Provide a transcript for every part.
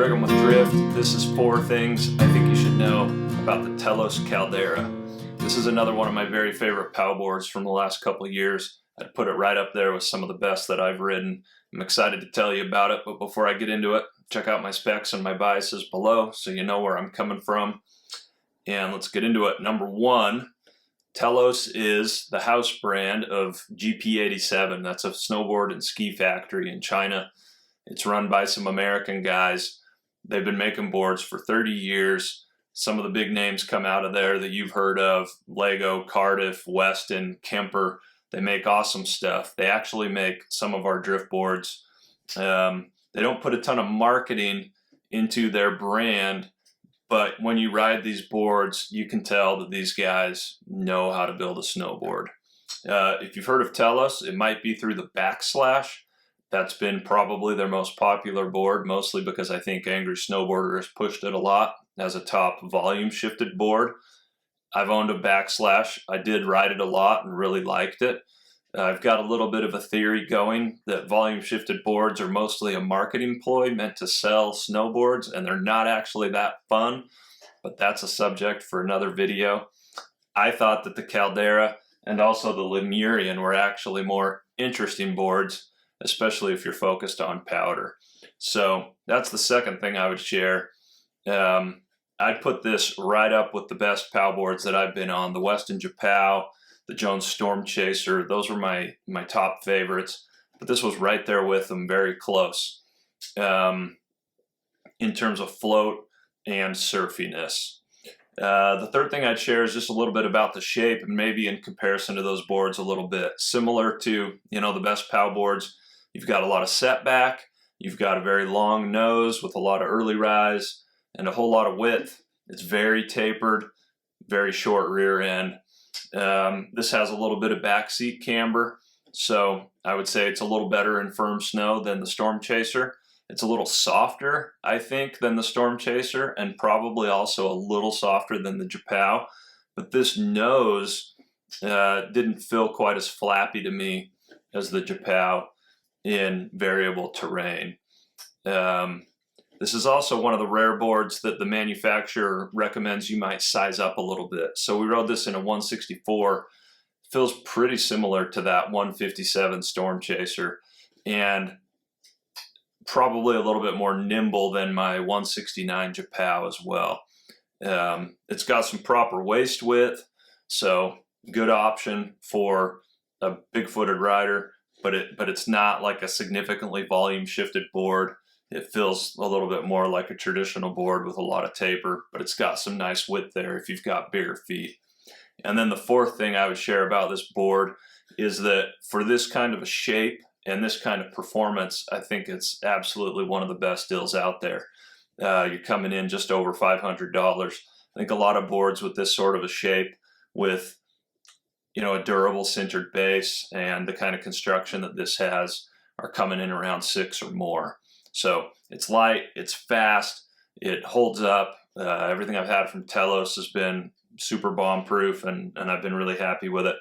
Brigham with Drift. This is 4 things I think you should know about the Telos Caldera. This is another one of my very favorite pow boards from the last couple of years. I'd put it right up there with some of the best that I've ridden. I'm excited to tell you about it, but before I get into it, check out my specs and my biases below so you know where I'm coming from. And let's get into it. Number 1, Telos is the house brand of GP87. That's a snowboard and ski factory in China. It's run by some American guys. They've been making boards for 30 years. Some of the big names come out of there that you've heard of: Lego, Cardiff, Weston, Kemper. They make awesome stuff. They actually make some of our drift boards. They don't put a ton of marketing into their brand, but when you ride these boards, you can tell that these guys know how to build a snowboard. If you've heard of Telos, it might be through the Backslash. That's been probably their most popular board, mostly because I think Angry Snowboarder has pushed it a lot as a top volume shifted board. I've owned a Backslash. I did ride it a lot and really liked it. I've got a little bit of a theory going that volume shifted boards are mostly a marketing ploy meant to sell snowboards, and they're not actually that fun, but that's a subject for another video. I thought that the Caldera and also the Lemurian were actually more interesting boards, especially if you're focused on powder. So that's the second thing I would share. I'd put this right up with the best pow boards that I've been on. The Weston Japow, the Jones Storm Chaser, those were my top favorites, but this was right there with them, very close in terms of float and surfiness. The third thing I'd share is just a little bit about the shape, and maybe in comparison to those boards a little bit. Similar to, the best pow boards, you've got a lot of setback, you've got a very long nose with a lot of early rise and a whole lot of width. It's very tapered, very short rear end. This has a little bit of backseat camber, so I would say it's a little better in firm snow than the Storm Chaser. It's a little softer, I think, than the Storm Chaser, and probably also a little softer than the Japow. But this nose didn't feel quite as flappy to me as the Japow in variable terrain. This is also one of the rare boards that the manufacturer recommends you might size up a little bit. So we rode this in a 164. Feels pretty similar to that 157 Storm Chaser, and probably a little bit more nimble than my 169 Japow as well. It's got some proper waist width, so good option for a big-footed rider, but it's not like a significantly volume shifted board. It feels a little bit more like a traditional board with a lot of taper, but it's got some nice width there if you've got bigger feet. And then the fourth thing I would share about this board is that for this kind of a shape and this kind of performance, I think it's absolutely one of the best deals out there. You're coming in just over $500. I think a lot of boards with this sort of a shape with a durable sintered base and the kind of construction that this has are coming in around $600 or more. So it's light, it's fast, it holds up. Everything I've had from Telos has been super bomb proof, and I've been really happy with it.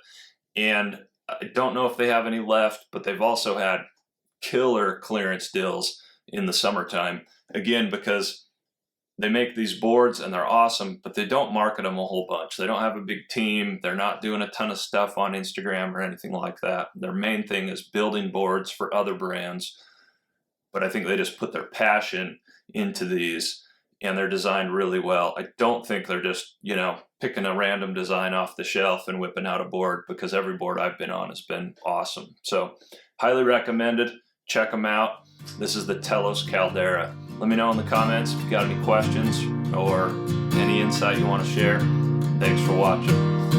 And I don't know if they have any left, but they've also had killer clearance deals in the summertime. Again, because they make these boards and they're awesome, but they don't market them a whole bunch. They don't have a big team. They're not doing a ton of stuff on Instagram or anything like that. Their main thing is building boards for other brands. But I think they just put their passion into these, and they're designed really well. I don't think they're just, picking a random design off the shelf and whipping out a board, because every board I've been on has been awesome. So highly recommended. Check them out. This is the Telos Caldera. Let me know in the comments if you got any questions or any insight you want to share. Thanks for watching.